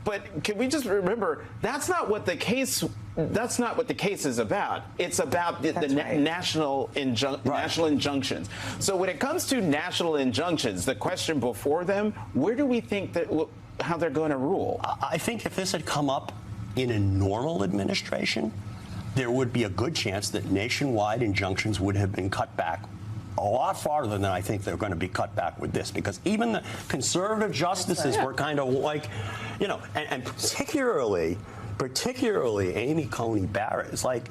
but can we just remember that's not what the case is about. It's about the national injunctions. So when it comes to national injunctions, the question before them, where do we think that how they're going to rule? I think if this had come up in a normal administration, there would be a good chance that nationwide injunctions would have been cut back a lot farther than I think they're going to be cut back with this, because even the conservative justices were kind of like, and particularly Amy Coney Barrett is like,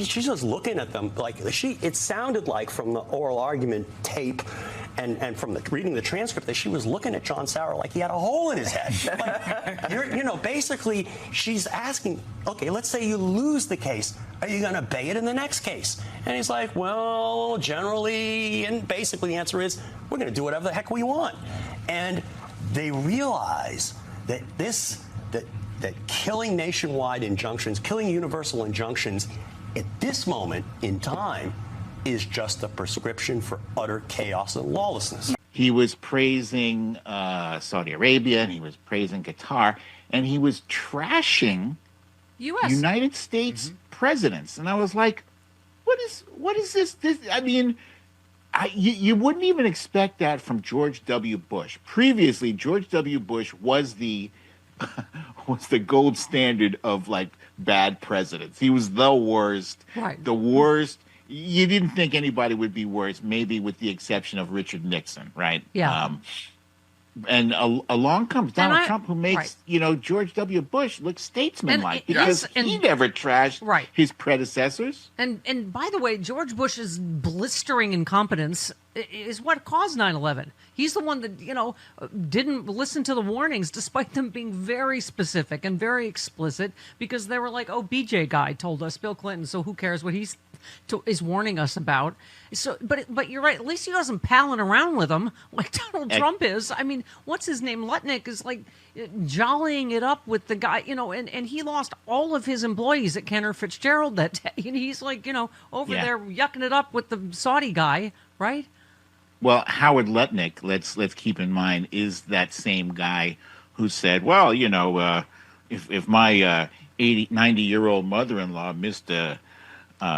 she's just looking at them like it sounded like from the oral argument tape and from reading the transcript that she was looking at John Sauer like he had a hole in his head. Like, basically she's asking, okay, let's say you lose the case. Are you going to obey it in the next case? And he's like, well, generally, and basically the answer is, we're going to do whatever the heck we want. And they realize that that killing nationwide injunctions, killing universal injunctions at this moment in time is just a prescription for utter chaos and lawlessness. He was praising Saudi Arabia, and he was praising Qatar, and he was trashing United States presidents. And I was like, what is this? I mean, you wouldn't even expect that from George W. Bush. Previously, George W. Bush was the gold standard of like bad presidents. He was the worst. Right. The worst. You didn't think anybody would be worse, maybe with the exception of Richard Nixon, right? Yeah. And along comes Donald Trump, who makes George W. Bush look statesmanlike because he never trashed his predecessors. And by the way, George Bush's blistering incompetence is what caused 9/11. He's the one that didn't listen to the warnings, despite them being very specific and very explicit, because they were like, "Oh, BJ guy told us, Bill Clinton, so who cares what he's is warning us about?" So, but you're right. At least he wasn't palling around with them like Donald Trump is. I mean, what's his name? Lutnick is like jollying it up with the guy, and he lost all of his employees at Cantor Fitzgerald that day. And he's like, over there yucking it up with the Saudi guy, right? Well, Howard Lutnick, let's keep in mind, is that same guy who said, well, if my 90-year-old mother-in-law missed a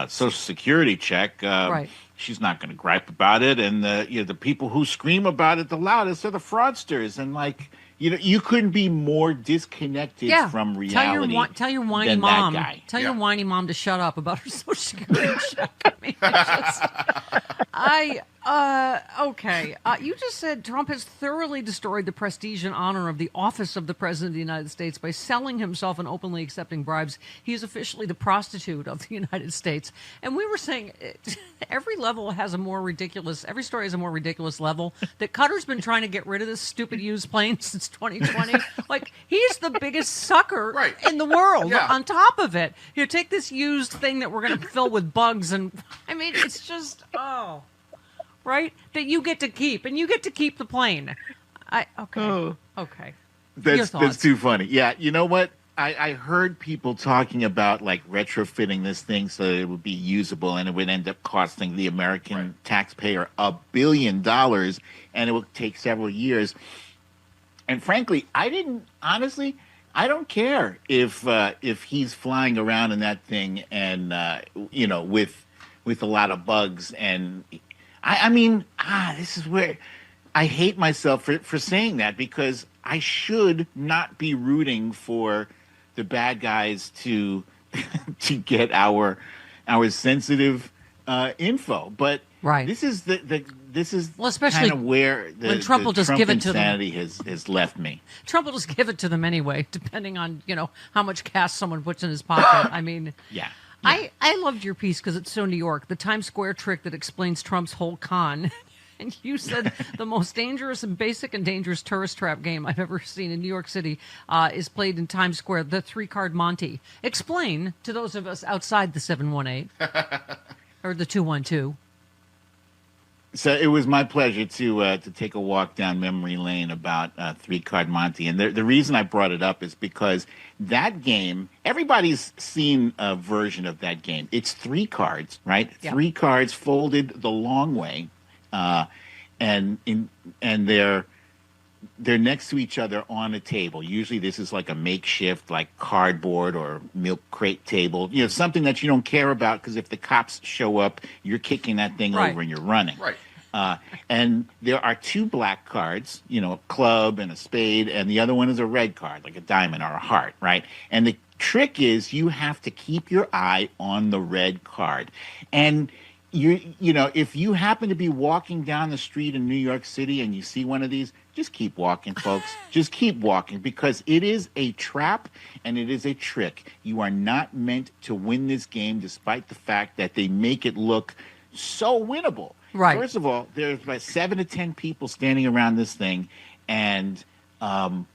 Social Security check, she's not going to gripe about it. And the people who scream about it the loudest are the fraudsters. And you couldn't be more disconnected from reality. Tell your whiny mom. Tell your whiny mom to shut up about her Social Security check. I mean, okay. You just said Trump has thoroughly destroyed the prestige and honor of the office of the President of the United States by selling himself and openly accepting bribes. He is officially the prostitute of the United States. And we were saying every level has a more ridiculous, every story has a more ridiculous level. That Qatar's been trying to get rid of this stupid used plane since 2020. Like, he's the biggest sucker in the world. On top of it, take this used thing that we're going to fill with bugs. And I mean, it's just, right? That you get to keep, and you get to keep the plane. Okay. That's too funny. Yeah, you know what? I heard people talking about like retrofitting this thing so that it would be usable, and it would end up costing the American taxpayer $1 billion, and it would take several years. And frankly, I don't care if he's flying around in that thing and with a lot of bugs. And I mean, this is where I hate myself for saying that, because I should not be rooting for the bad guys to get our sensitive info. But this is especially kind of where the Trump will just give it to them. Has left me. Trump will just give it to them anyway, depending on how much cash someone puts in his pocket. I mean, I loved your piece because it's so New York. The Times Square trick that explains Trump's whole con. And you said the most dangerous and basic and dangerous tourist trap game I've ever seen in New York City is played in Times Square, the 3-card Monte. Explain to those of us outside the 718 or the 212. So it was my pleasure to take a walk down memory lane about 3-card Monte. And the reason I brought it up is because that game, everybody's seen a version of that game. It's 3 cards, right? Yep. 3 cards folded the long way. And they're they're next to each other on a table. Usually this is like a makeshift, like cardboard or milk crate table, something that you don't care about, because if the cops show up, you're kicking that thing over and you're running. Right. And there are 2 black cards, a club and a spade, and the other one is a red card, like a diamond or a heart, right? And the trick is you have to keep your eye on the red card. And if you happen to be walking down the street in New York City and you see one of these, just keep walking, folks. Just keep walking, because it is a trap and it is a trick. You are not meant to win this game, despite the fact that they make it look so winnable. Right. First of all, there's like 7 to 10 people standing around this thing, and some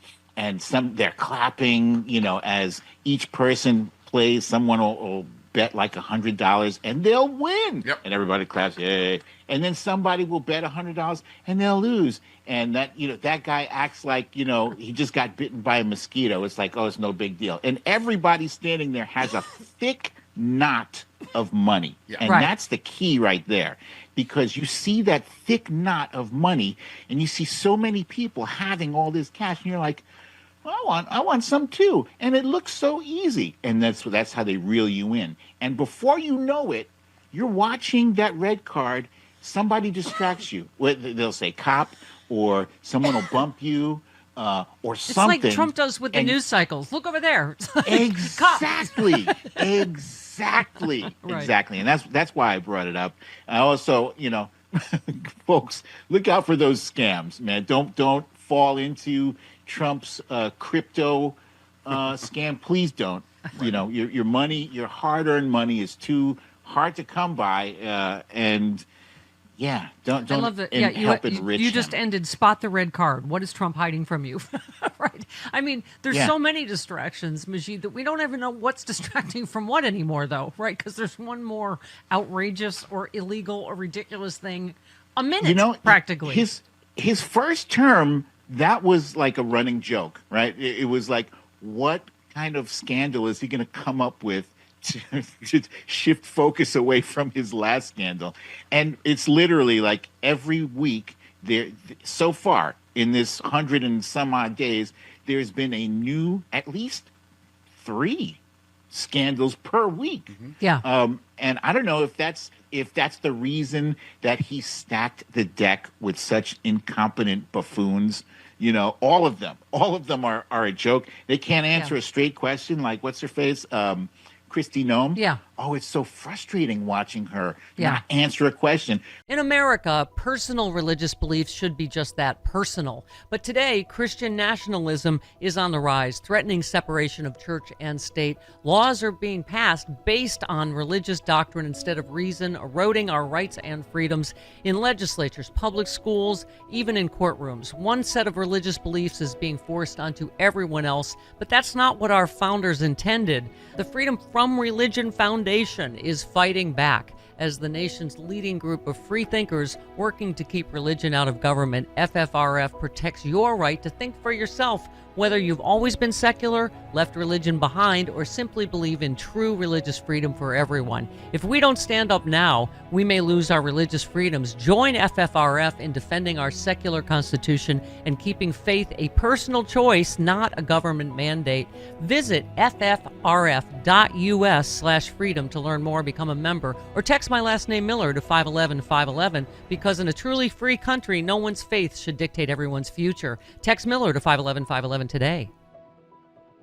they're clapping. As each person plays, someone will bet like $100 and they'll win. Yep. And everybody claps, yay. And then somebody will bet $100 and they'll lose. And that that guy acts like he just got bitten by a mosquito. It's like, oh, it's no big deal. And everybody standing there has a thick knot of money. Yeah. And that's the key right there. Because you see that thick knot of money and you see so many people having all this cash, and you're like, I want some too. And it looks so easy. And that's how they reel you in. And before you know it, you're watching that red card. Somebody distracts you. They'll say cop, or someone will bump you, or something. It's like Trump does with the news cycles. Look over there. Exactly. Exactly. Right. Exactly. And that's why I brought it up. I also, folks, look out for those scams, man. Don't fall into Trump's crypto scam. Please don't. Your money, your hard-earned money, is too hard to come by, and don't I love that. help enrich you just him. ended spot the red card. What is Trump hiding from you? Right. I mean, there's so many distractions, Majid, that we don't even know what's distracting from what anymore, though, right? Because there's one more outrageous or illegal or ridiculous thing a minute, practically. His first term, that was like a running joke, right? It was like, what kind of scandal is he going to come up with to shift focus away from his last scandal? And it's literally like every week there, so far in this 100 and some odd days, there's been a new, at least 3 scandals per week. Mm-hmm. Yeah. And I don't know if that's the reason that he stacked the deck with such incompetent buffoons. All of them are a joke. They can't answer a straight question, like, what's her face? Kristi Noem. Yeah. Oh, it's so frustrating watching her not answer a question. In America, personal religious beliefs should be just that, personal. But today, Christian nationalism is on the rise, threatening separation of church and state. Laws are being passed based on religious doctrine instead of reason, eroding our rights and freedoms in legislatures, public schools, even in courtrooms. One set of religious beliefs is being forced onto everyone else, but that's not what our founders intended. The Freedom from Religion Foundation is fighting back as the nation's leading group of free thinkers working to keep religion out of government. FFRF protects your right to think for yourself, whether you've always been secular, left religion behind, or simply believe in true religious freedom for everyone. If we don't stand up now, we may lose our religious freedoms. Join FFRF in defending our secular constitution and keeping faith a personal choice, not a government mandate. Visit ffrf.us/freedom to learn more, become a member, or text my last name Miller to 511-511, because in a truly free country, no one's faith should dictate everyone's future. Text Miller to 511-511 today.